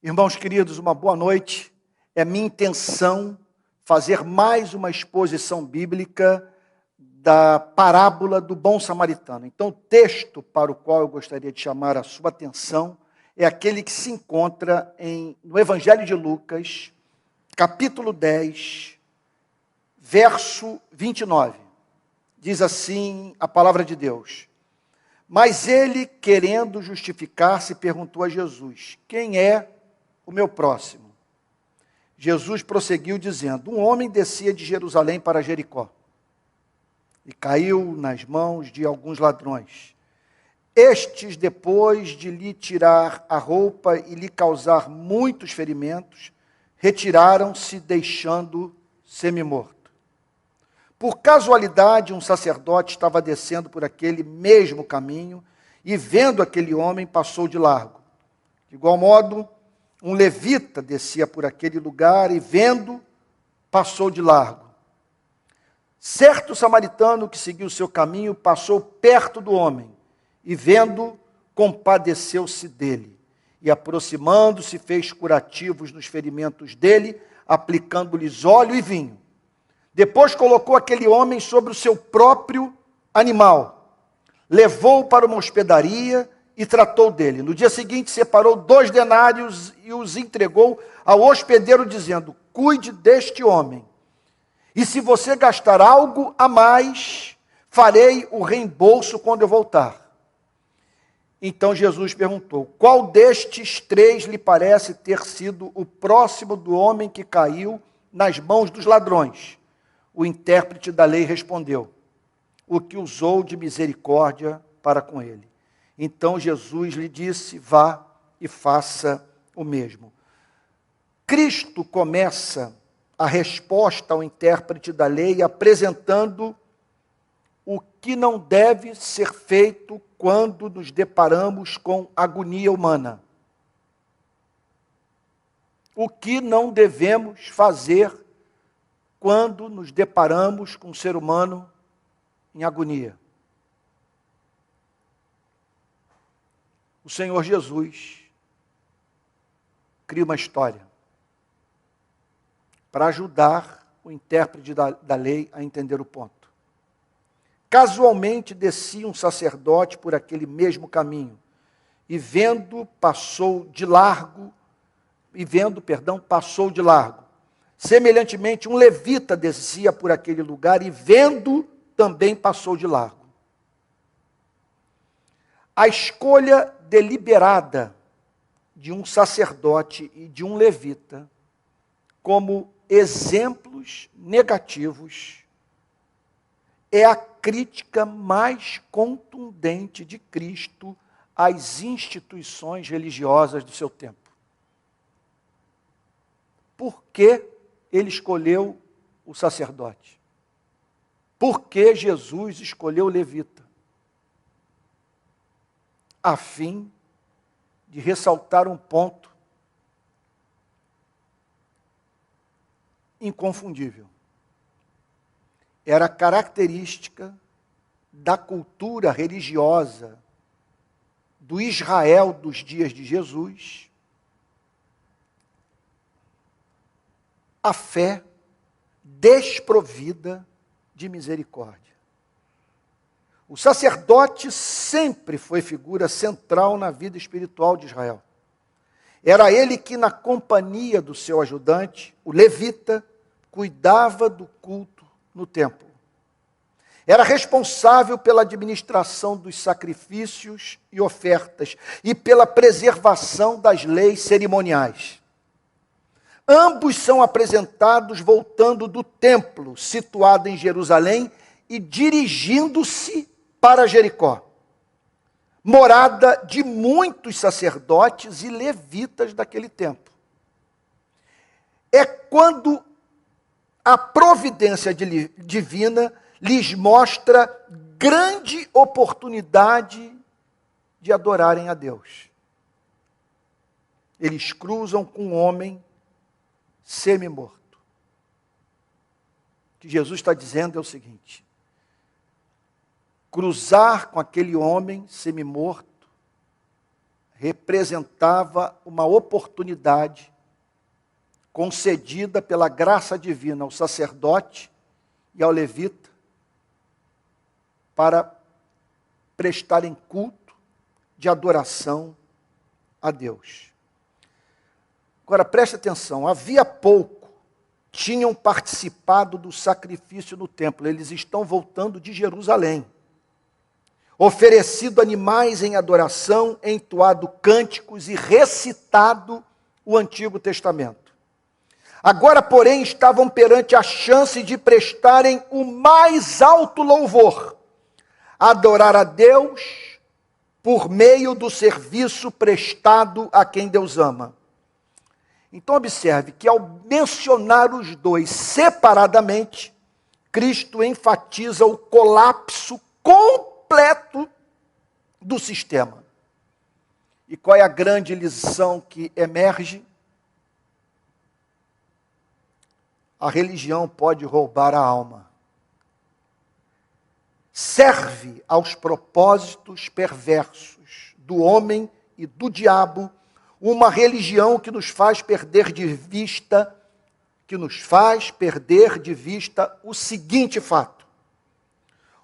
Irmãos queridos, uma boa noite. É minha intenção fazer mais uma exposição bíblica da parábola do bom samaritano. Então, o texto para o qual eu gostaria de chamar a sua atenção é aquele que se encontra no Evangelho de Lucas, capítulo 10, verso 29. Diz assim a palavra de Deus: Mas ele, querendo justificar-se, perguntou a Jesus: Quem é o meu próximo? Jesus prosseguiu dizendo: Um homem descia de Jerusalém para Jericó e caiu nas mãos de alguns ladrões. Estes, depois de lhe tirar a roupa e lhe causar muitos ferimentos, retiraram-se, deixando semi-morto. Por casualidade, um sacerdote estava descendo por aquele mesmo caminho e, vendo aquele homem, passou de largo. De igual modo, um levita descia por aquele lugar e, vendo, passou de largo. Certo samaritano que seguiu o seu caminho passou perto do homem e, vendo, compadeceu-se dele. E, aproximando-se, fez curativos nos ferimentos dele, aplicando-lhes óleo e vinho. Depois colocou aquele homem sobre o seu próprio animal, levou-o para uma hospedaria e tratou dele. No dia seguinte, separou 2 denários e os entregou ao hospedeiro, dizendo: Cuide deste homem, e se você gastar algo a mais, farei o reembolso quando eu voltar. Então Jesus perguntou: Qual destes 3 lhe parece ter sido o próximo do homem que caiu nas mãos dos ladrões? O intérprete da lei respondeu: O que usou de misericórdia para com ele. Então Jesus lhe disse: Vá e faça o mesmo. Cristo começa a resposta ao intérprete da lei apresentando o que não deve ser feito quando nos deparamos com agonia humana. O que não devemos fazer quando nos deparamos com um ser humano em agonia. O Senhor Jesus cria uma história para ajudar o intérprete da lei a entender o ponto. Casualmente descia um sacerdote por aquele mesmo caminho e passou de largo. Semelhantemente, um levita descia por aquele lugar e, vendo, também passou de largo. A escolha deliberada de um sacerdote e de um levita como exemplos negativos é a crítica mais contundente de Cristo às instituições religiosas do seu tempo. Por que ele escolheu o sacerdote? Por que Jesus escolheu o levita? A fim de ressaltar um ponto inconfundível. Era característica da cultura religiosa do Israel dos dias de Jesus a fé desprovida de misericórdia. O sacerdote sempre foi figura central na vida espiritual de Israel. Era ele que, na companhia do seu ajudante, o levita, cuidava do culto no templo. Era responsável pela administração dos sacrifícios e ofertas e pela preservação das leis cerimoniais. Ambos são apresentados voltando do templo, situado em Jerusalém, e dirigindo-se para Jericó, morada de muitos sacerdotes e levitas daquele tempo. É quando a providência divina lhes mostra grande oportunidade de adorarem a Deus. Eles cruzam com um homem semi-morto. O que Jesus está dizendo é o seguinte: cruzar com aquele homem semi-morto representava uma oportunidade concedida pela graça divina ao sacerdote e ao levita para prestarem culto de adoração a Deus. Agora, preste atenção, havia pouco tinham participado do sacrifício no templo, eles estão voltando de Jerusalém, oferecido animais em adoração, entoado cânticos e recitado o Antigo Testamento. Agora, porém, estavam perante a chance de prestarem o mais alto louvor, adorar a Deus por meio do serviço prestado a quem Deus ama. Então observe que ao mencionar os dois separadamente, Cristo enfatiza o colapso completo do sistema. E qual é a grande lição que emerge? A religião pode roubar a alma. Serve aos propósitos perversos do homem e do diabo, uma religião que nos faz perder de vista, o seguinte fato: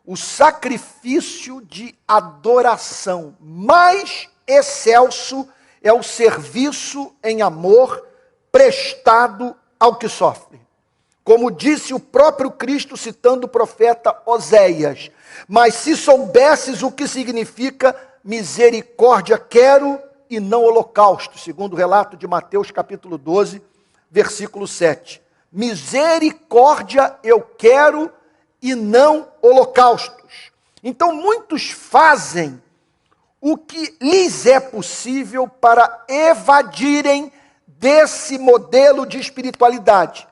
o sacrifício de adoração mais excelso é o serviço em amor prestado ao que sofre. Como disse o próprio Cristo citando o profeta Oséias: mas se soubesses o que significa misericórdia quero e não holocausto, segundo o relato de Mateus capítulo 12, versículo 7. Misericórdia eu quero e não holocaustos. Então muitos fazem o que lhes é possível para evadirem desse modelo de espiritualidade,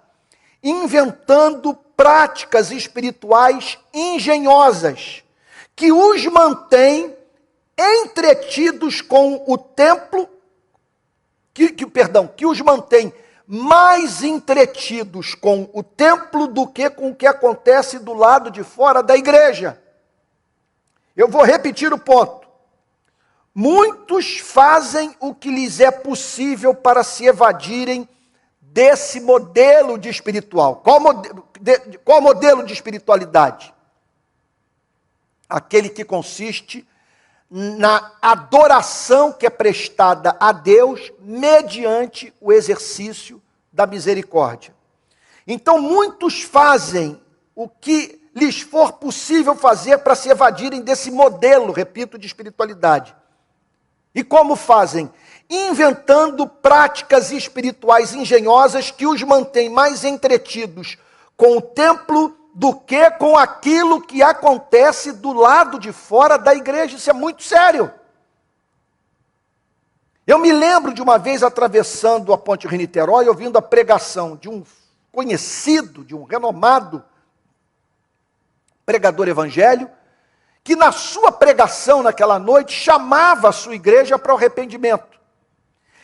inventando práticas espirituais engenhosas, que os mantêm entretidos com o templo, que os mantém mais entretidos com o templo do que com o que acontece do lado de fora da igreja. Eu vou repetir o ponto. Muitos fazem o que lhes é possível para se evadirem desse modelo de espiritual. Qual modelo de espiritualidade? Aquele que consiste na adoração que é prestada a Deus mediante o exercício da misericórdia. Então muitos fazem o que lhes for possível fazer para se evadirem desse modelo, repito, de espiritualidade. E como fazem? Inventando práticas espirituais engenhosas que os mantêm mais entretidos com o templo do que com aquilo que acontece do lado de fora da igreja. Isso é muito sério. Eu me lembro de uma vez atravessando a Ponte Rio-Niterói, ouvindo a pregação de um conhecido, de um renomado pregador evangélico, que na sua pregação naquela noite chamava a sua igreja para o arrependimento.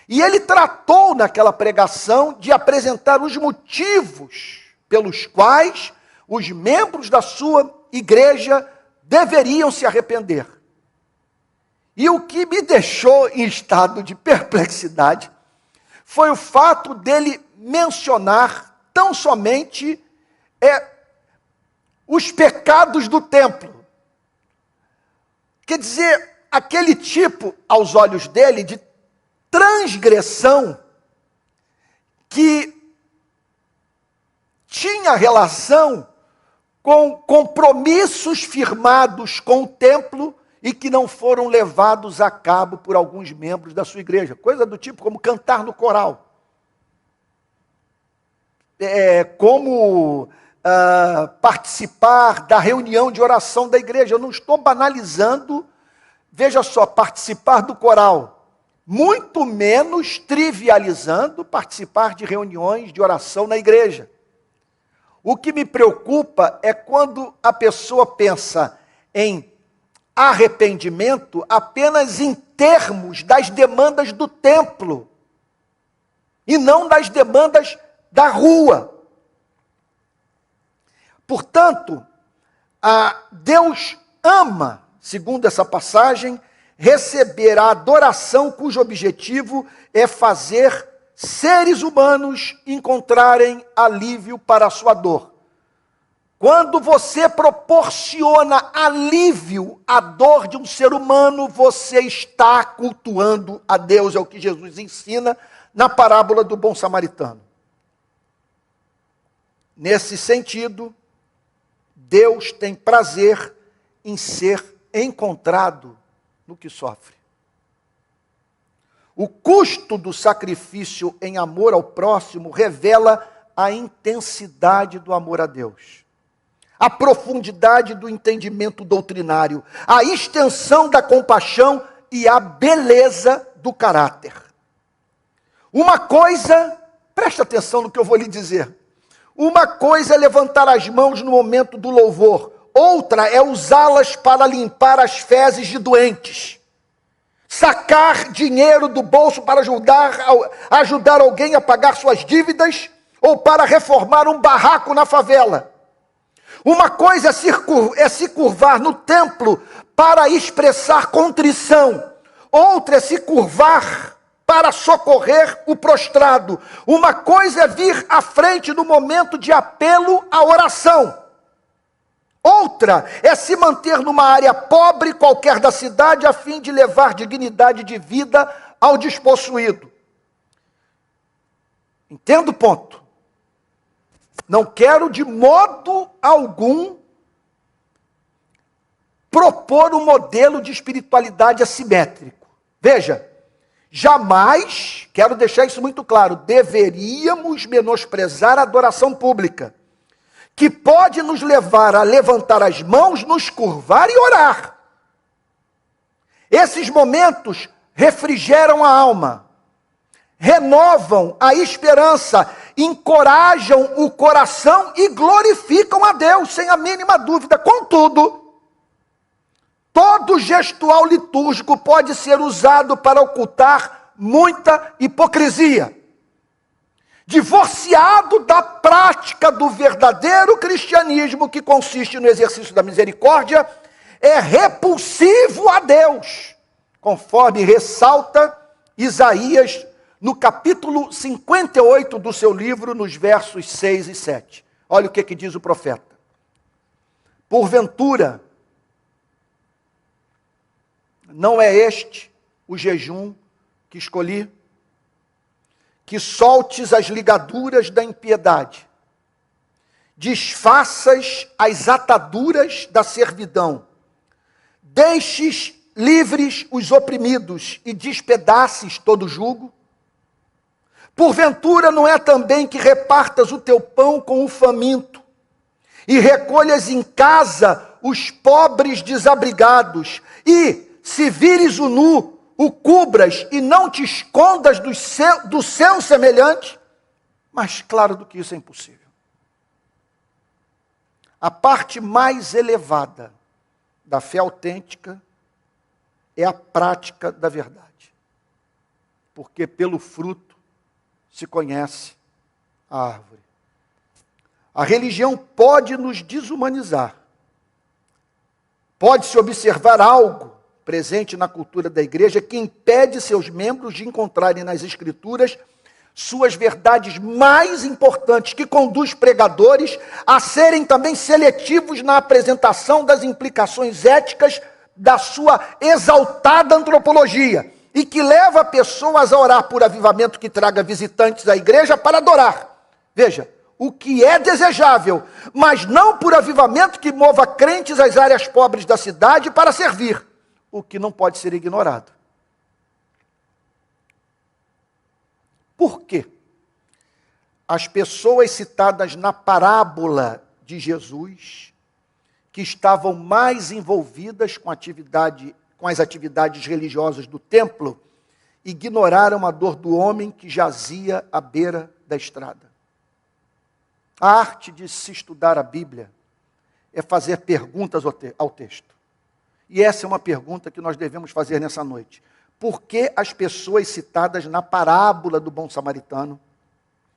E ele tratou naquela pregação de apresentar os motivos pelos quais os membros da sua igreja deveriam se arrepender. E o que me deixou em estado de perplexidade foi o fato dele mencionar tão somente os pecados do templo. Quer dizer, aquele tipo, aos olhos dele, de transgressão que tinha relação com compromissos firmados com o templo e que não foram levados a cabo por alguns membros da sua igreja. Coisa do tipo como cantar no coral. Como participar da reunião de oração da igreja. Eu não estou banalizando, veja só, participar do coral. Muito menos trivializando participar de reuniões de oração na igreja. O que me preocupa é quando a pessoa pensa em arrependimento apenas em termos das demandas do templo e não das demandas da rua. Portanto, Deus ama, segundo essa passagem, receber a adoração cujo objetivo é fazer seres humanos encontrarem alívio para a sua dor. Quando você proporciona alívio à dor de um ser humano, você está cultuando a Deus, é o que Jesus ensina na parábola do bom samaritano. Nesse sentido, Deus tem prazer em ser encontrado no que sofre. O custo do sacrifício em amor ao próximo revela a intensidade do amor a Deus, a profundidade do entendimento doutrinário, a extensão da compaixão e a beleza do caráter. Uma coisa, presta atenção no que eu vou lhe dizer, uma coisa é levantar as mãos no momento do louvor, outra é usá-las para limpar as fezes de doentes, sacar dinheiro do bolso para ajudar alguém a pagar suas dívidas, ou para reformar um barraco na favela. Uma coisa é se curvar no templo para expressar contrição, outra é se curvar para socorrer o prostrado. Uma coisa é vir à frente no momento de apelo à oração. Outra é se manter numa área pobre qualquer da cidade a fim de levar dignidade de vida ao despossuído. Entenda o ponto. Não quero de modo algum propor um modelo de espiritualidade assimétrico. Veja, jamais, quero deixar isso muito claro, deveríamos menosprezar a adoração pública, que pode nos levar a levantar as mãos, nos curvar e orar. Esses momentos refrigeram a alma, renovam a esperança, encorajam o coração e glorificam a Deus, sem a mínima dúvida. Contudo, todo gestual litúrgico pode ser usado para ocultar muita hipocrisia, divorciado da prática do verdadeiro cristianismo, que consiste no exercício da misericórdia, é repulsivo a Deus, conforme ressalta Isaías no capítulo 58 do seu livro, nos versos 6 e 7. Olha o que diz o profeta. Porventura, não é este o jejum que escolhi? Que soltes as ligaduras da impiedade, desfaças as ataduras da servidão, deixes livres os oprimidos e despedaces todo jugo? Porventura não é também que repartas o teu pão com o faminto e recolhas em casa os pobres desabrigados e, se vires o nu, o cubras e não te escondas do seu semelhante? Mais claro do que isso é impossível. A parte mais elevada da fé autêntica é a prática da verdade. Porque pelo fruto se conhece a árvore. A religião pode nos desumanizar. Pode-se observar algo presente na cultura da igreja que impede seus membros de encontrarem nas Escrituras suas verdades mais importantes, que conduz pregadores a serem também seletivos na apresentação das implicações éticas da sua exaltada antropologia, e que leva pessoas a orar por avivamento que traga visitantes à igreja para adorar. Veja, o que é desejável, mas não por avivamento que mova crentes às áreas pobres da cidade para servir, o que não pode ser ignorado. Por quê? As pessoas citadas na parábola de Jesus, que estavam mais envolvidas com as atividades religiosas do templo, ignoraram a dor do homem que jazia à beira da estrada. A arte de se estudar a Bíblia é fazer perguntas ao texto. E essa é uma pergunta que nós devemos fazer nessa noite. Por que as pessoas citadas na parábola do bom samaritano,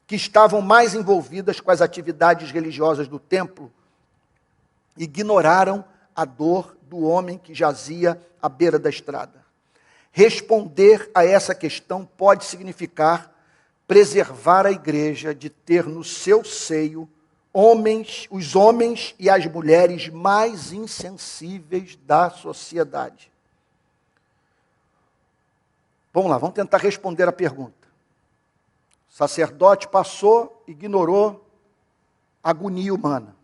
que estavam mais envolvidas com as atividades religiosas do templo, ignoraram a dor do homem que jazia à beira da estrada? Responder a essa questão pode significar preservar a igreja de ter no seu seio os homens e as mulheres mais insensíveis da sociedade. Vamos lá, vamos tentar responder a pergunta. O sacerdote passou, ignorou a agonia humana.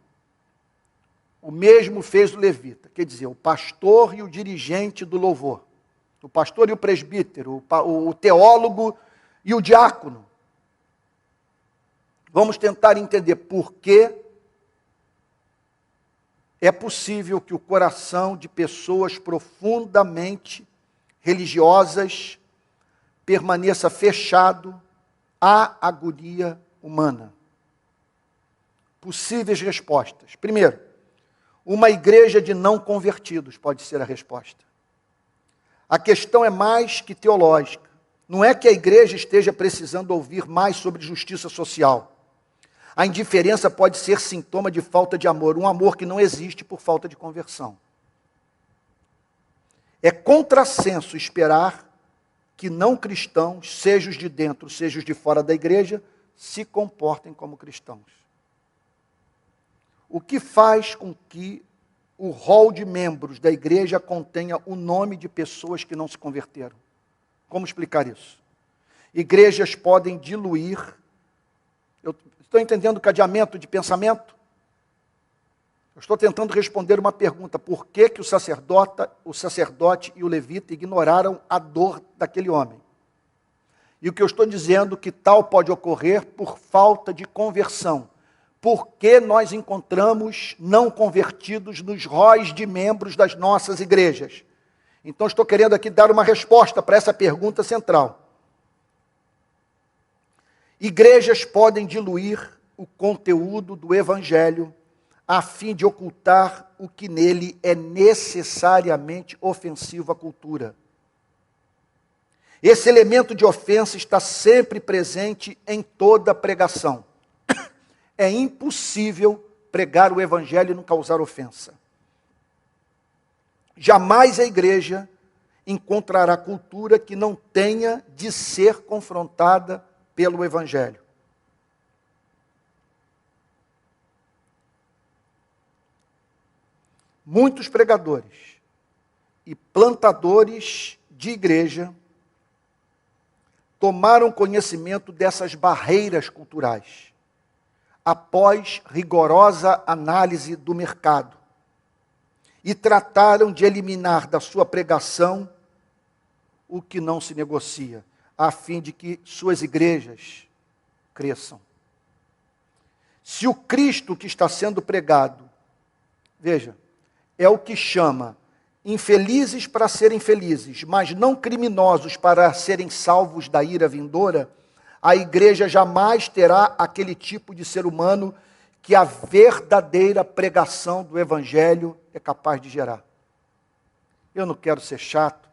O mesmo fez o levita, quer dizer, o pastor e o dirigente do louvor. O pastor e o presbítero, o teólogo e o diácono. Vamos tentar entender por que é possível que o coração de pessoas profundamente religiosas permaneça fechado à agonia humana. Possíveis respostas. Primeiro, uma igreja de não convertidos pode ser a resposta. A questão é mais que teológica. Não é que a igreja esteja precisando ouvir mais sobre justiça social. A indiferença pode ser sintoma de falta de amor, um amor que não existe por falta de conversão. É contrassenso esperar que não cristãos, seja os de dentro, seja os de fora da igreja, se comportem como cristãos. O que faz com que o rol de membros da igreja contenha o nome de pessoas que não se converteram? Como explicar isso? Igrejas podem diluir. Eu estou entendendo o cadeamento de pensamento? Eu estou tentando responder uma pergunta. Por que que o sacerdote e o levita ignoraram a dor daquele homem? E o que eu estou dizendo que tal pode ocorrer por falta de conversão. Por que nós encontramos não convertidos nos róis de membros das nossas igrejas? Então estou querendo aqui dar uma resposta para essa pergunta central. Igrejas podem diluir o conteúdo do evangelho a fim de ocultar o que nele é necessariamente ofensivo à cultura. Esse elemento de ofensa está sempre presente em toda pregação. É impossível pregar o evangelho e não causar ofensa. Jamais a igreja encontrará cultura que não tenha de ser confrontada pelo evangelho. Muitos pregadores e plantadores de igreja tomaram conhecimento dessas barreiras culturais após rigorosa análise do mercado e trataram de eliminar da sua pregação o que não se negocia, a fim de que suas igrejas cresçam. Se o Cristo que está sendo pregado, veja, é o que chama infelizes para serem felizes, mas não criminosos para serem salvos da ira vindoura, a igreja jamais terá aquele tipo de ser humano que a verdadeira pregação do evangelho é capaz de gerar. Eu não quero ser chato,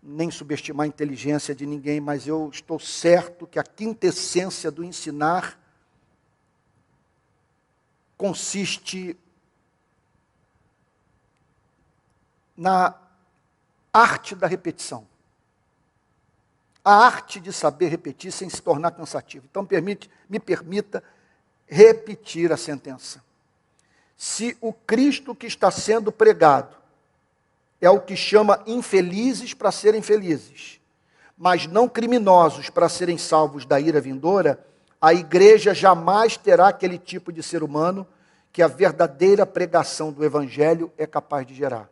nem subestimar a inteligência de ninguém, mas eu estou certo que a quintessência do ensinar consiste na arte da repetição. A arte de saber repetir sem se tornar cansativo. Então, me permita repetir a sentença. Se o Cristo que está sendo pregado é o que chama infelizes para serem felizes, mas não criminosos para serem salvos da ira vindoura, a igreja jamais terá aquele tipo de ser humano que a verdadeira pregação do evangelho é capaz de gerar.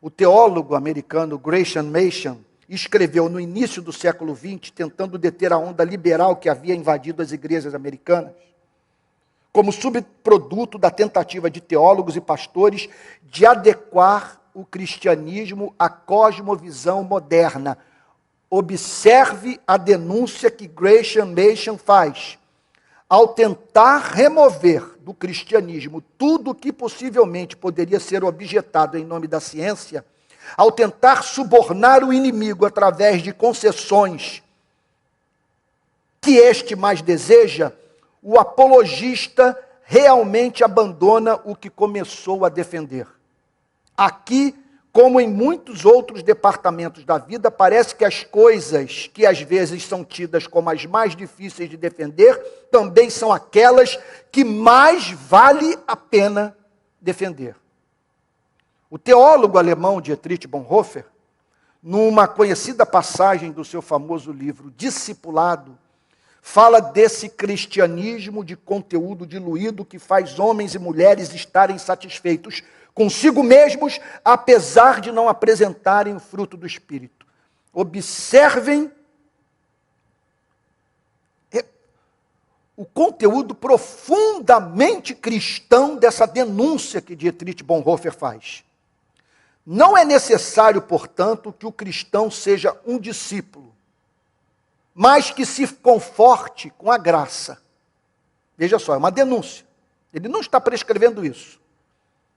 O teólogo americano Gresham Machen escreveu no início do século XX, tentando deter a onda liberal que havia invadido as igrejas americanas, como subproduto da tentativa de teólogos e pastores de adequar o cristianismo à cosmovisão moderna. Observe a denúncia que Gresham Machen faz. Ao tentar remover do cristianismo tudo o que possivelmente poderia ser objetado em nome da ciência, ao tentar subornar o inimigo através de concessões que este mais deseja, o apologista realmente abandona o que começou a defender. Aqui como em muitos outros departamentos da vida, parece que as coisas que às vezes são tidas como as mais difíceis de defender, também são aquelas que mais vale a pena defender. O teólogo alemão Dietrich Bonhoeffer, numa conhecida passagem do seu famoso livro Discipulado, fala desse cristianismo de conteúdo diluído que faz homens e mulheres estarem satisfeitos consigo mesmos, apesar de não apresentarem o fruto do Espírito. Observem o conteúdo profundamente cristão dessa denúncia que Dietrich Bonhoeffer faz. Não é necessário, portanto, que o cristão seja um discípulo, mas que se conforte com a graça. Veja só, é uma denúncia. Ele não está prescrevendo isso.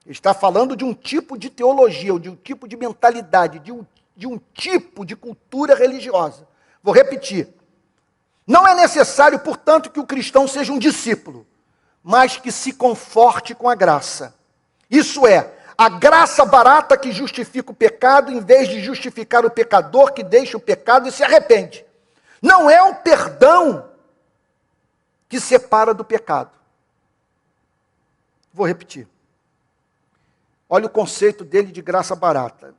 Ele está falando de um tipo de teologia, ou de um tipo de mentalidade, de um tipo de cultura religiosa. Vou repetir. Não é necessário, portanto, que o cristão seja um discípulo, mas que se conforte com a graça. Isso é, a graça barata que justifica o pecado, em vez de justificar o pecador que deixa o pecado e se arrepende. Não é o perdão que separa do pecado. Vou repetir. Olha o conceito dele de graça barata.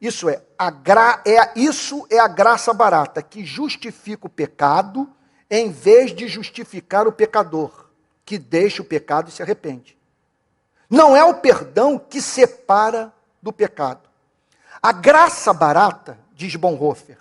Isso é a graça barata que justifica o pecado, em vez de justificar o pecador, que deixa o pecado e se arrepende. Não é o perdão que separa do pecado. A graça barata, diz Bonhoeffer,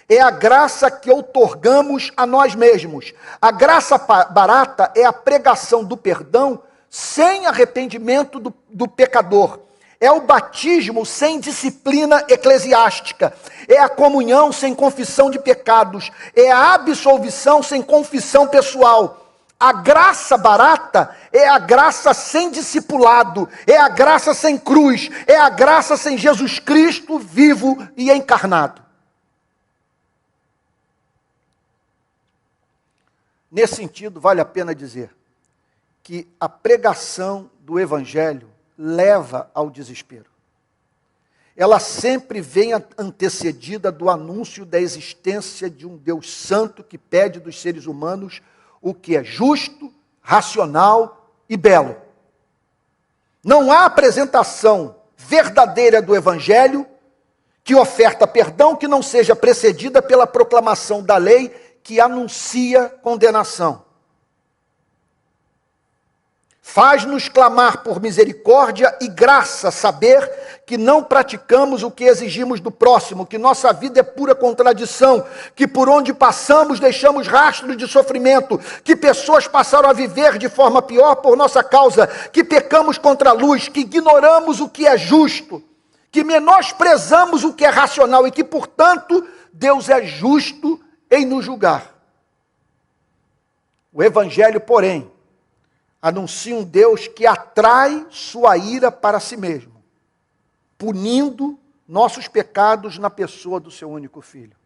é a graça que outorgamos a nós mesmos. A graça barata é a pregação do perdão sem arrependimento do pecador. É o batismo sem disciplina eclesiástica. É a comunhão sem confissão de pecados. É a absolvição sem confissão pessoal. A graça barata é a graça sem discipulado. É a graça sem cruz. É a graça sem Jesus Cristo vivo e encarnado. Nesse sentido, vale a pena dizer que a pregação do Evangelho leva ao desespero. Ela sempre vem antecedida do anúncio da existência de um Deus santo que pede dos seres humanos o que é justo, racional e belo. Não há apresentação verdadeira do Evangelho que oferta perdão que não seja precedida pela proclamação da lei que anuncia condenação. Faz-nos clamar por misericórdia e graça, saber que não praticamos o que exigimos do próximo, que nossa vida é pura contradição, que por onde passamos deixamos rastros de sofrimento, que pessoas passaram a viver de forma pior por nossa causa, que pecamos contra a luz, que ignoramos o que é justo, que menosprezamos o que é racional e que, portanto, Deus é justo em nos julgar. O Evangelho, porém, anuncia um Deus que atrai sua ira para si mesmo, punindo nossos pecados na pessoa do seu único Filho.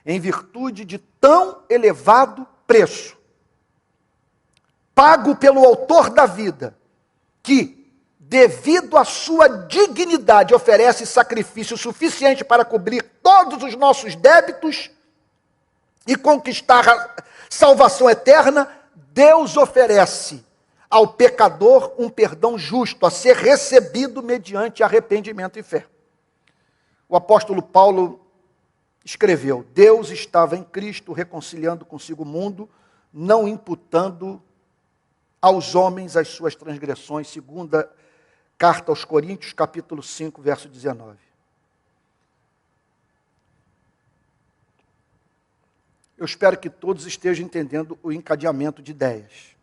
Em virtude de tão elevado preço, pago pelo autor da vida, que, devido à sua dignidade, oferece sacrifício suficiente para cobrir todos os nossos débitos e conquistar a salvação eterna, Deus oferece ao pecador um perdão justo, a ser recebido mediante arrependimento e fé. O apóstolo Paulo escreveu: Deus estava em Cristo reconciliando consigo o mundo, não imputando aos homens as suas transgressões. Segunda carta aos Coríntios, capítulo 5, verso 19. Eu espero que todos estejam entendendo o encadeamento de ideias.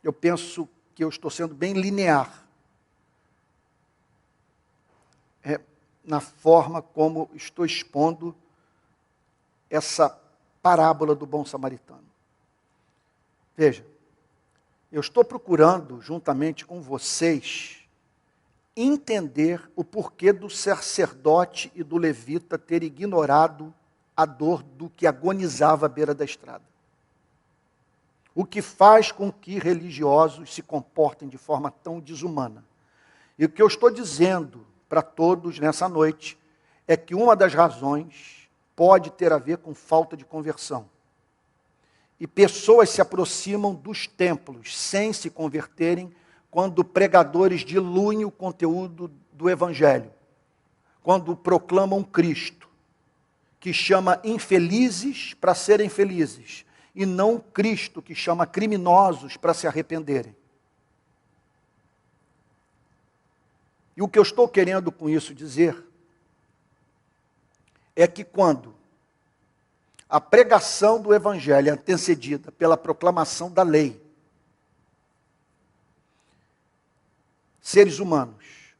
Eu penso que eu estou sendo bem linear na forma como estou expondo essa parábola do bom samaritano. Veja, eu estou procurando, juntamente com vocês, entender o porquê do sacerdote e do levita ter ignorado a dor do que agonizava à beira da estrada. O que faz com que religiosos se comportem de forma tão desumana. E o que eu estou dizendo para todos nessa noite é que uma das razões pode ter a ver com falta de conversão. E pessoas se aproximam dos templos sem se converterem quando pregadores diluem o conteúdo do Evangelho, quando proclamam Cristo, que chama infelizes para serem felizes, e não Cristo, que chama criminosos para se arrependerem. E o que eu estou querendo com isso dizer é que quando a pregação do Evangelho é antecedida pela proclamação da lei, seres humanos,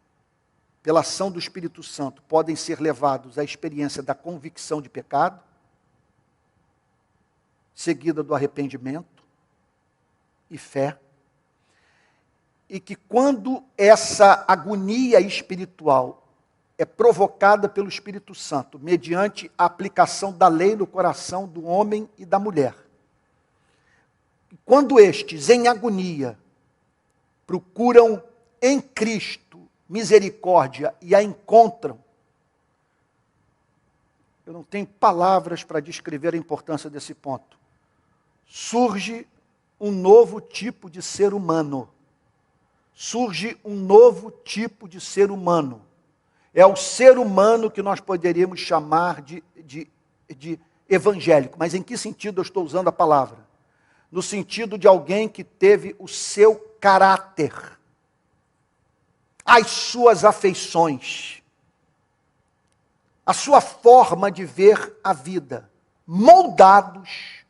pela ação do Espírito Santo, podem ser levados à experiência da convicção de pecado, seguida do arrependimento e fé, e que quando essa agonia espiritual é provocada pelo Espírito Santo, mediante a aplicação da lei no coração do homem e da mulher, quando estes, em agonia, procuram em Cristo misericórdia e a encontram, eu não tenho palavras para descrever a importância desse ponto, surge um novo tipo de ser humano. Surge um novo tipo de ser humano. É o ser humano que nós poderíamos chamar de evangélico. Mas em que sentido eu estou usando a palavra? No sentido de alguém que teve o seu caráter, as suas afeições, a sua forma de ver a vida, moldados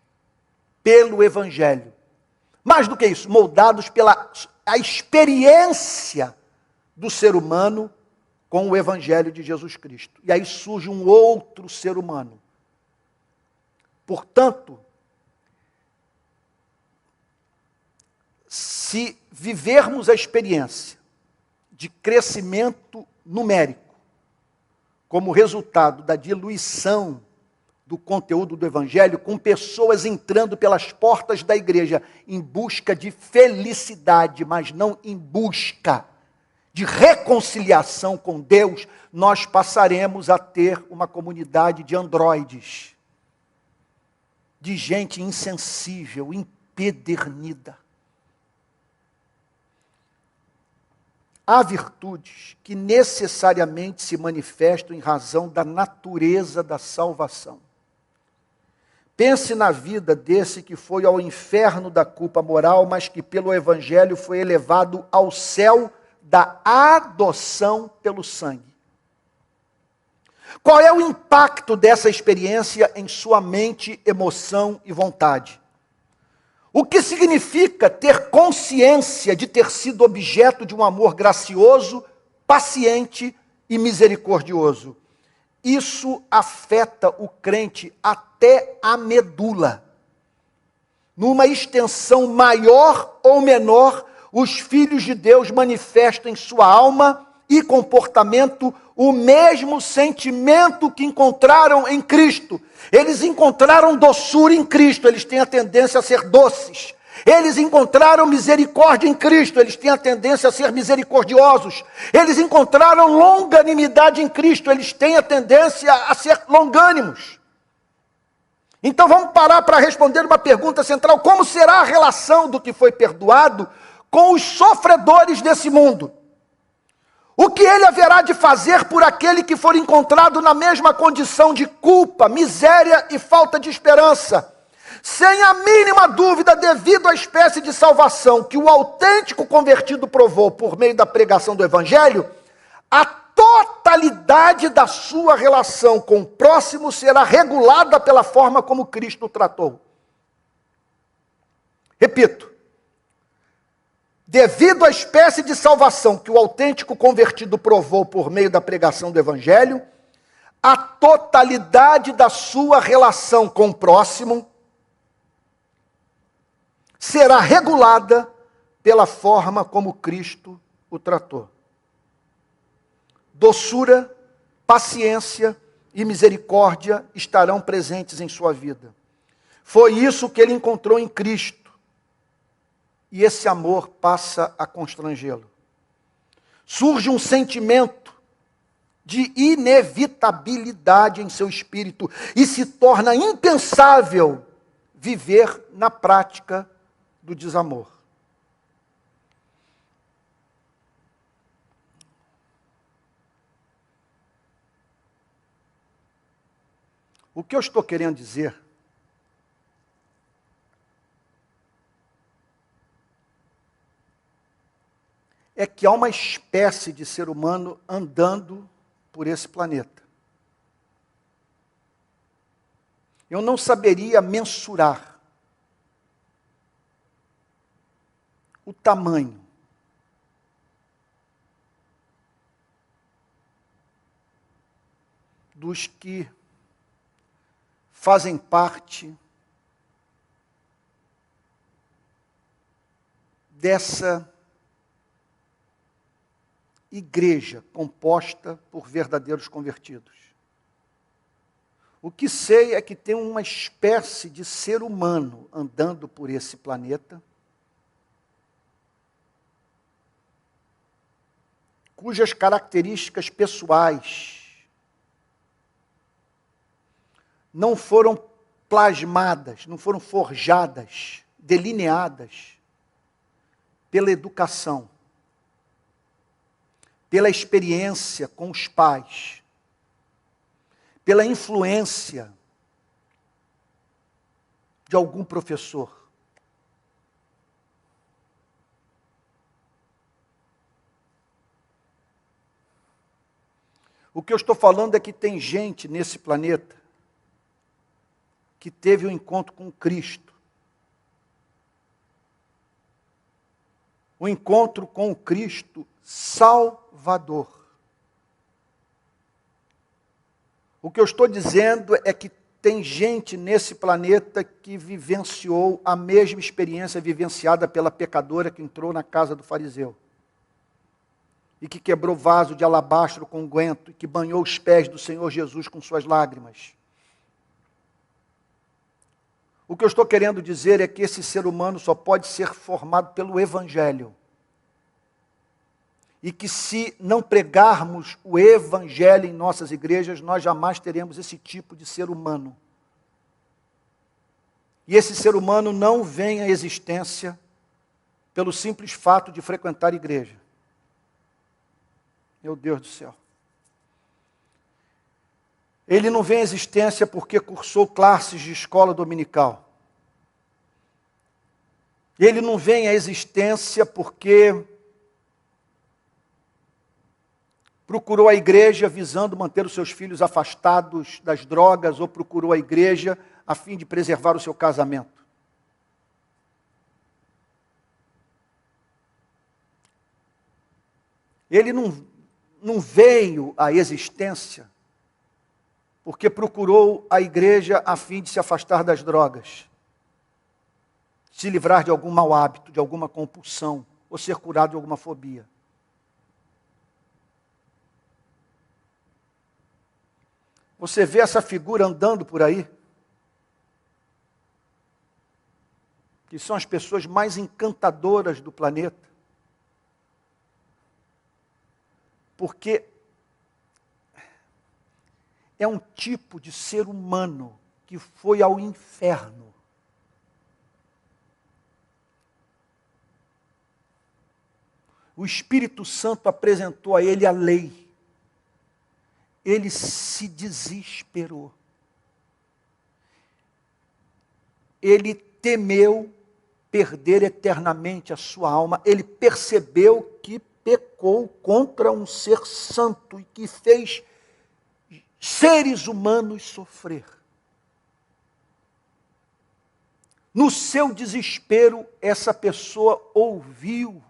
pelo Evangelho. Mais do que isso, moldados pela a experiência do ser humano com o Evangelho de Jesus Cristo. E aí surge um outro ser humano. Portanto, se vivermos a experiência de crescimento numérico, como resultado da diluição do conteúdo do Evangelho, com pessoas entrando pelas portas da igreja em busca de felicidade, mas não em busca de reconciliação com Deus, nós passaremos a ter uma comunidade de androides, de gente insensível, empedernida. Há virtudes que necessariamente se manifestam em razão da natureza da salvação. Pense na vida desse que foi ao inferno da culpa moral, mas que pelo Evangelho foi elevado ao céu da adoção pelo sangue. Qual é o impacto dessa experiência em sua mente, emoção e vontade? O que significa ter consciência de ter sido objeto de um amor gracioso, paciente e misericordioso? Isso afeta o crente até a medula. Numa extensão maior ou menor, os filhos de Deus manifestam em sua alma e comportamento o mesmo sentimento que encontraram em Cristo. Eles encontraram doçura em Cristo, eles têm a tendência a ser doces. Eles encontraram misericórdia em Cristo, eles têm a tendência a ser misericordiosos. Eles encontraram longanimidade em Cristo, eles têm a tendência a ser longânimos. Então vamos parar para responder uma pergunta central: como será a relação do que foi perdoado com os sofredores desse mundo? O que ele haverá de fazer por aquele que for encontrado na mesma condição de culpa, miséria e falta de esperança? Sem a mínima dúvida, devido à espécie de salvação que o autêntico convertido provou por meio da pregação do Evangelho, a totalidade da sua relação com o próximo será regulada pela forma como Cristo o tratou. Repito, devido à espécie de salvação que o autêntico convertido provou por meio da pregação do Evangelho, a totalidade da sua relação com o próximo será regulada pela forma como Cristo o tratou. Doçura, paciência e misericórdia estarão presentes em sua vida. Foi isso que ele encontrou em Cristo. E esse amor passa a constrangê-lo. Surge um sentimento de inevitabilidade em seu espírito e se torna impensável viver na prática do desamor. O que eu estou querendo dizer é que há uma espécie de ser humano andando por esse planeta. Eu não saberia mensurar o tamanho dos que fazem parte dessa igreja composta por verdadeiros convertidos. O que sei é que tem uma espécie de ser humano andando por esse planeta, cujas características pessoais não foram plasmadas, não foram forjadas, delineadas pela educação, pela experiência com os pais, pela influência de algum professor. O que eu estou falando é que tem gente nesse planeta que teve um encontro com Cristo. O encontro com o Cristo Salvador. O que eu estou dizendo é que tem gente nesse planeta que vivenciou a mesma experiência vivenciada pela pecadora que entrou na casa do fariseu. E que quebrou vaso de alabastro com unguento, e que banhou os pés do Senhor Jesus com suas lágrimas. O que eu estou querendo dizer é que esse ser humano só pode ser formado pelo Evangelho. E que se não pregarmos o Evangelho em nossas igrejas, nós jamais teremos esse tipo de ser humano. E esse ser humano não vem à existência pelo simples fato de frequentar a igreja. Meu Deus do céu. Ele não vem à existência porque cursou classes de escola dominical. Ele não vem à existência porque procurou a igreja visando manter os seus filhos afastados das drogas ou procurou a igreja a fim de preservar o seu casamento. Ele não veio à existência porque procurou a igreja a fim de se afastar das drogas, se livrar de algum mau hábito, de alguma compulsão, ou ser curado de alguma fobia. Você vê essa figura andando por aí, que são as pessoas mais encantadoras do planeta, porque é um tipo de ser humano que foi ao inferno. O Espírito Santo apresentou a ele a lei. Ele se desesperou. Ele temeu perder eternamente a sua alma. Ele percebeu que pecou contra um ser santo e que fez seres humanos sofrer. No seu desespero, essa pessoa ouviu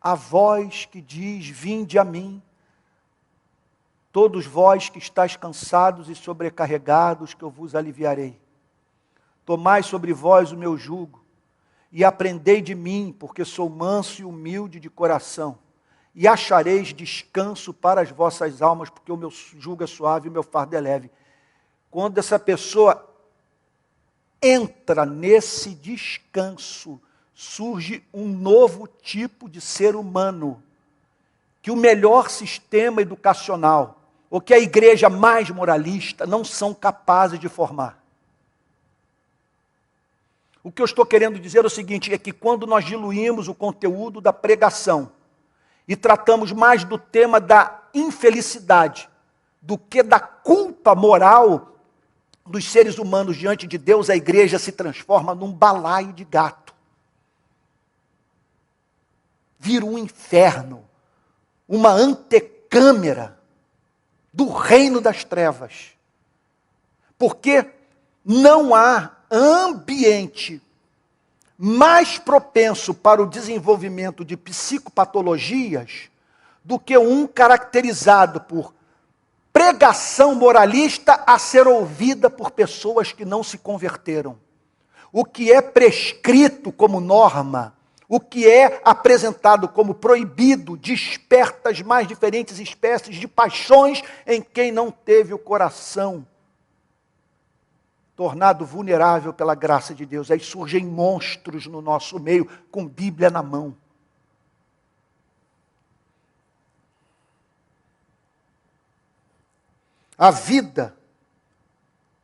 a voz que diz: vinde a mim, todos vós que estáis cansados e sobrecarregados, que eu vos aliviarei. Tomai sobre vós o meu jugo, e aprendei de mim, porque sou manso e humilde de coração, e achareis descanso para as vossas almas, porque o meu jugo é suave e o meu fardo é leve. Quando essa pessoa entra nesse descanso surge um novo tipo de ser humano, que o melhor sistema educacional, ou que a igreja mais moralista, não são capazes de formar. O que eu estou querendo dizer é o seguinte, é que quando nós diluímos o conteúdo da pregação e tratamos mais do tema da infelicidade do que da culpa moral dos seres humanos diante de Deus, a igreja se transforma num balaio de gato. Vira um inferno, uma antecâmara do reino das trevas. Porque não há ambiente mais propenso para o desenvolvimento de psicopatologias do que um caracterizado por pregação moralista a ser ouvida por pessoas que não se converteram. O que é prescrito como norma, o que é apresentado como proibido, desperta as mais diferentes espécies de paixões em quem não teve o coração tornado vulnerável pela graça de Deus. Aí surgem monstros no nosso meio, com Bíblia na mão. A vida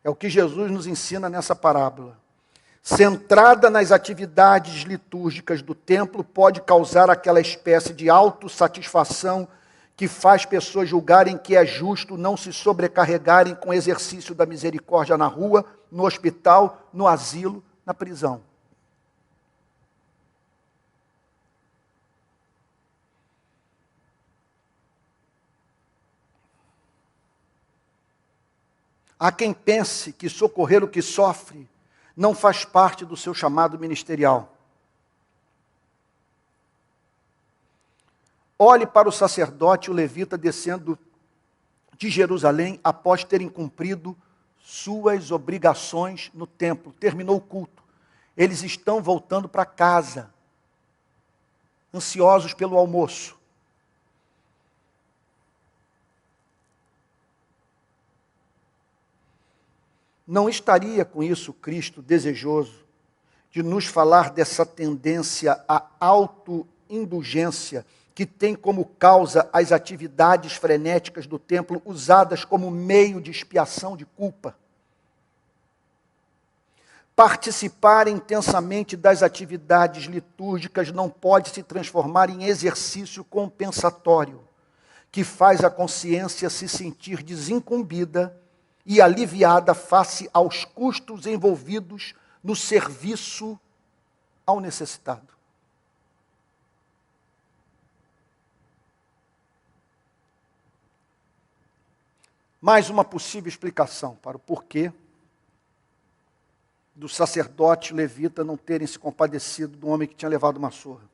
é o que Jesus nos ensina nessa parábola. Centrada nas atividades litúrgicas do templo, pode causar aquela espécie de autossatisfação que faz pessoas julgarem que é justo não se sobrecarregarem com o exercício da misericórdia na rua, no hospital, no asilo, na prisão. Há quem pense que socorrer o que sofre não faz parte do seu chamado ministerial. Olhe para o sacerdote e o levita descendo de Jerusalém após terem cumprido suas obrigações no templo. Terminou o culto. Eles estão voltando para casa, ansiosos pelo almoço. Não estaria com isso Cristo desejoso de nos falar dessa tendência à autoindulgência que tem como causa as atividades frenéticas do templo usadas como meio de expiação de culpa? Participar intensamente das atividades litúrgicas não pode se transformar em exercício compensatório, que faz a consciência se sentir desincumbida e aliviada face aos custos envolvidos no serviço ao necessitado. Mais uma possível explicação para o porquê do sacerdote levita não terem se compadecido do homem que tinha levado uma surra.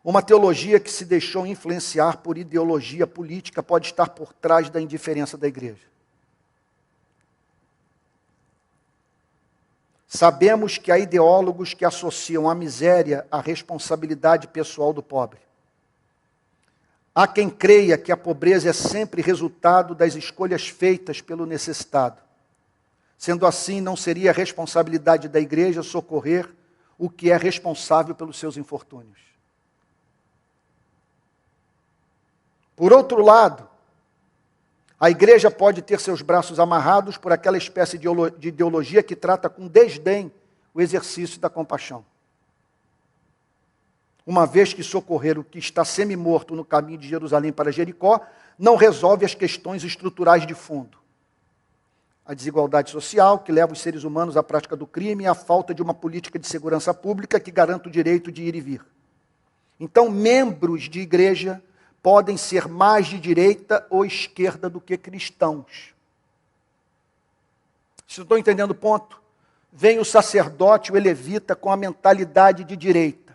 Uma teologia que se deixou influenciar por ideologia política pode estar por trás da indiferença da igreja. Sabemos que há ideólogos que associam a miséria à responsabilidade pessoal do pobre. Há quem creia que a pobreza é sempre resultado das escolhas feitas pelo necessitado. Sendo assim, não seria responsabilidade da igreja socorrer o que é responsável pelos seus infortúnios. Por outro lado, a igreja pode ter seus braços amarrados por aquela espécie de ideologia que trata com desdém o exercício da compaixão. Uma vez que socorrer o que está semi-morto no caminho de Jerusalém para Jericó, não resolve as questões estruturais de fundo. A desigualdade social, que leva os seres humanos à prática do crime, e a falta de uma política de segurança pública que garanta o direito de ir e vir. Então, membros de igreja podem ser mais de direita ou esquerda do que cristãos. Se estou entendendo o ponto, vem o sacerdote, o levita, com a mentalidade de direita.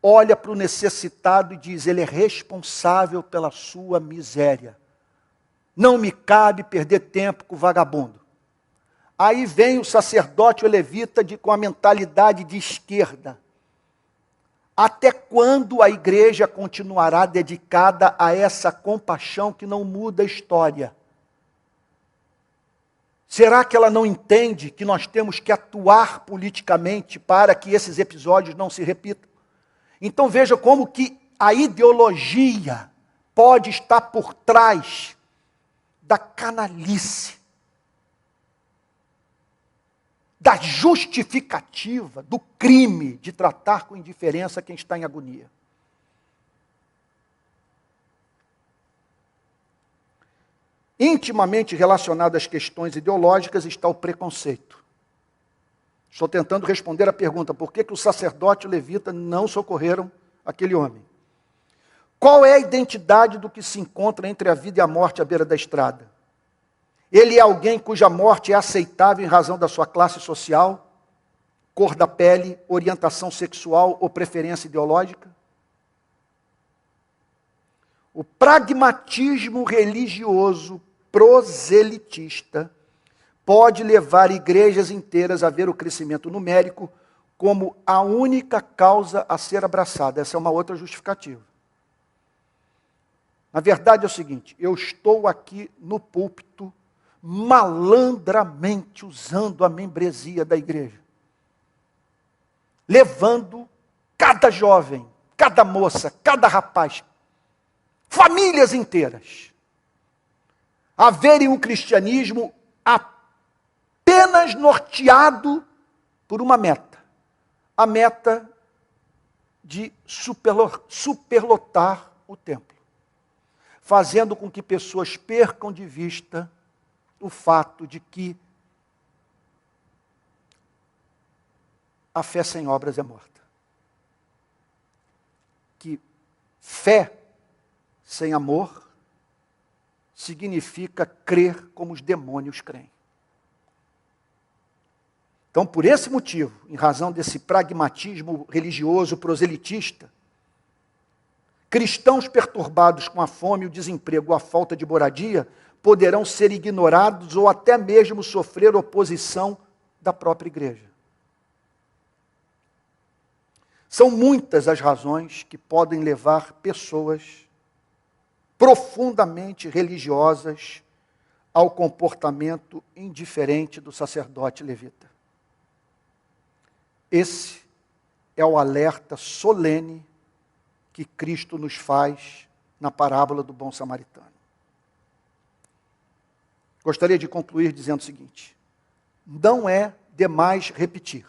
Olha para o necessitado e diz, ele é responsável pela sua miséria. Não me cabe perder tempo com o vagabundo. Aí vem o sacerdote, o levita, com a mentalidade de esquerda. Até quando a igreja continuará dedicada a essa compaixão que não muda a história? Será que ela não entende que nós temos que atuar politicamente para que esses episódios não se repitam? Então veja como que a ideologia pode estar por trás da canalice, da justificativa do crime de tratar com indiferença quem está em agonia. Intimamente relacionado às questões ideológicas está o preconceito. Estou tentando responder a pergunta: por que o sacerdote e o levita não socorreram aquele homem? Qual é a identidade do que se encontra entre a vida e a morte à beira da estrada? Ele é alguém cuja morte é aceitável em razão da sua classe social, cor da pele, orientação sexual ou preferência ideológica? O pragmatismo religioso proselitista pode levar igrejas inteiras a ver o crescimento numérico como a única causa a ser abraçada. Essa é uma outra justificativa. Na verdade é o seguinte: eu estou aqui no púlpito malandramente usando a membresia da igreja, levando cada jovem, cada moça, cada rapaz, famílias inteiras, a verem um cristianismo apenas norteado por uma meta, a meta de superlotar o templo, fazendo com que pessoas percam de vista o fato de que a fé sem obras é morta. Que fé sem amor significa crer como os demônios creem. Então, por esse motivo, em razão desse pragmatismo religioso proselitista, cristãos perturbados com a fome, o desemprego ou a falta de moradia poderão ser ignorados ou até mesmo sofrer oposição da própria igreja. São muitas as razões que podem levar pessoas profundamente religiosas ao comportamento indiferente do sacerdote levita. Esse é o alerta solene que Cristo nos faz na parábola do bom samaritano. Gostaria de concluir dizendo o seguinte: não é demais repetir.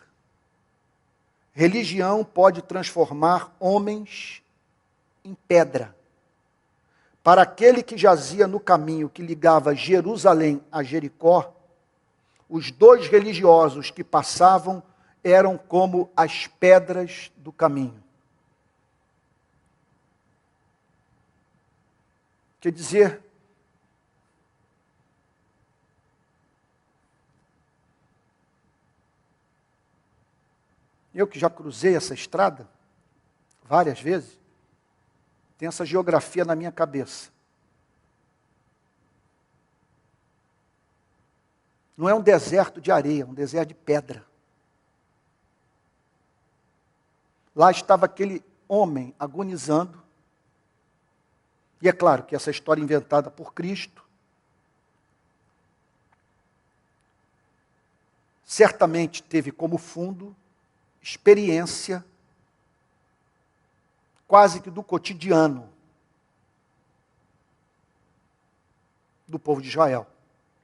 Religião pode transformar homens em pedra. Para aquele que jazia no caminho que ligava Jerusalém a Jericó, os dois religiosos que passavam eram como as pedras do caminho. Quer dizer, eu que já cruzei essa estrada várias vezes, tenho essa geografia na minha cabeça. Não é um deserto de areia, é um deserto de pedra. Lá estava aquele homem agonizando. E é claro que essa história inventada por Cristo certamente teve como fundo experiência quase que do cotidiano do povo de Israel,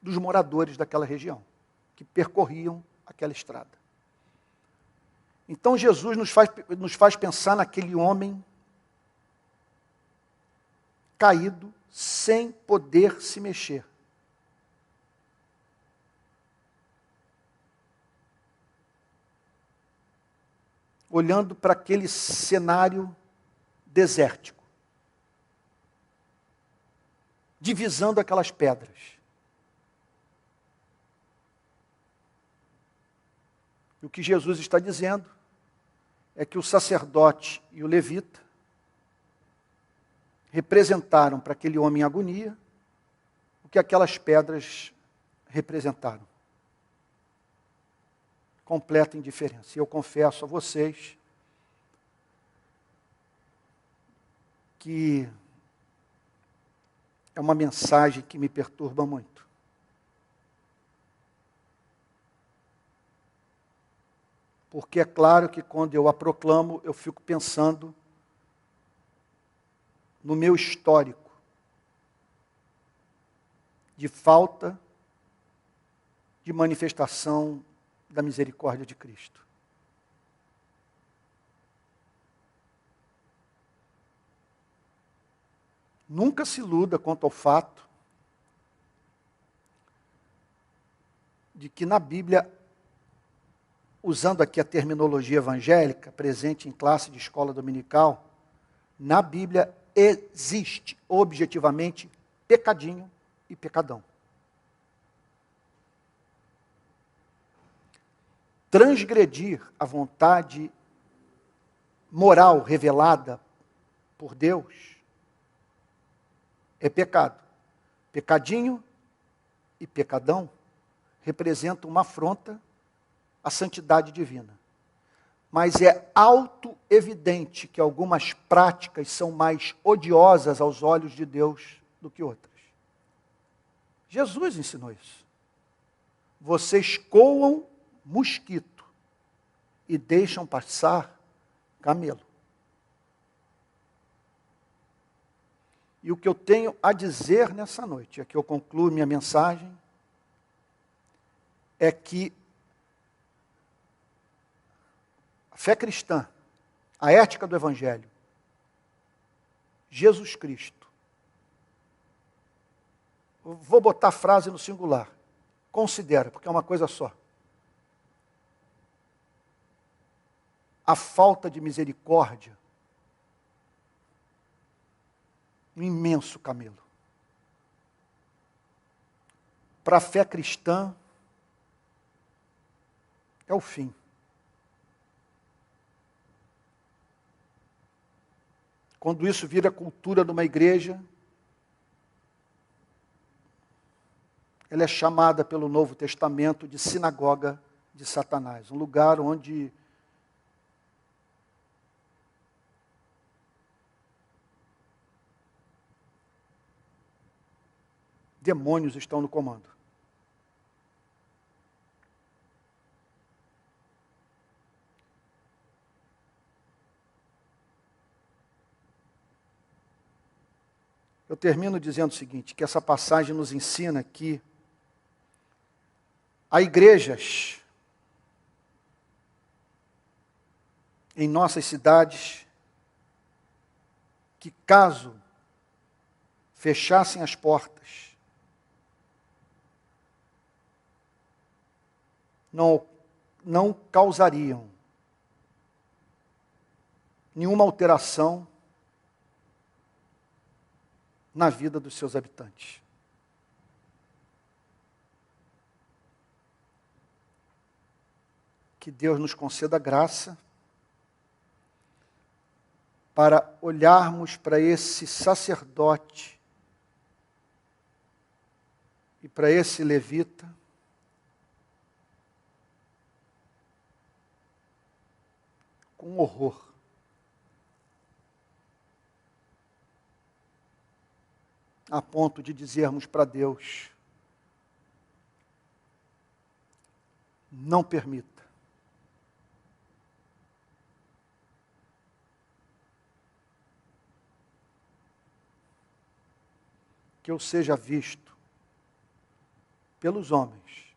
dos moradores daquela região, que percorriam aquela estrada. Então Jesus nos faz pensar naquele homem caído, sem poder se mexer. Olhando para aquele cenário desértico, divisando aquelas pedras. E o que Jesus está dizendo é que o sacerdote e o levita representaram para aquele homem em agonia o que aquelas pedras representaram. Completa indiferença. E eu confesso a vocês que é uma mensagem que me perturba muito. porque é claro que quando eu a proclamo, eu fico pensando no meu histórico de falta de manifestação da misericórdia de Cristo. Nunca se iluda quanto ao fato de que na Bíblia, usando aqui a terminologia evangélica, presente em classe de escola dominical, na Bíblia existe objetivamente pecadinho e pecadão. Transgredir a vontade moral revelada por Deus é pecado. Pecadinho e pecadão representam uma afronta à santidade divina. Mas é auto-evidente que algumas práticas são mais odiosas aos olhos de Deus do que outras. Jesus ensinou isso. Vocês coam mosquito e deixam passar camelo. E o que eu tenho a dizer nessa noite, aqui eu concluo minha mensagem, é que a fé cristã, a ética do Evangelho, Jesus Cristo, vou botar a frase no singular, considera, porque é uma coisa só. A falta de misericórdia, um imenso camelo. Para a fé cristã, é o fim. Quando isso vira cultura de uma igreja, ela é chamada pelo Novo Testamento de sinagoga de Satanás, um lugar onde demônios estão no comando. Eu termino dizendo o seguinte, que essa passagem nos ensina que há igrejas em nossas cidades que, caso fechassem as portas, não causariam nenhuma alteração na vida dos seus habitantes. Que Deus nos conceda graça para olharmos para esse sacerdote e para esse levita com horror. A ponto de dizermos para Deus, não permita que eu seja visto pelos homens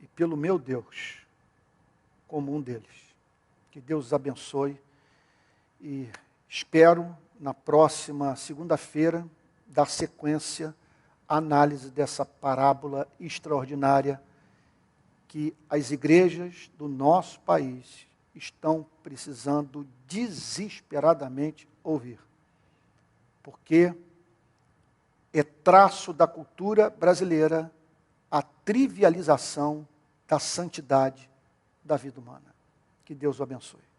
e pelo meu Deus como um deles. Que Deus os abençoe e espero, na próxima segunda-feira, dar sequência à análise dessa parábola extraordinária que as igrejas do nosso país estão precisando desesperadamente ouvir. Porque é traço da cultura brasileira a trivialização da santidade da vida humana. Que Deus o abençoe.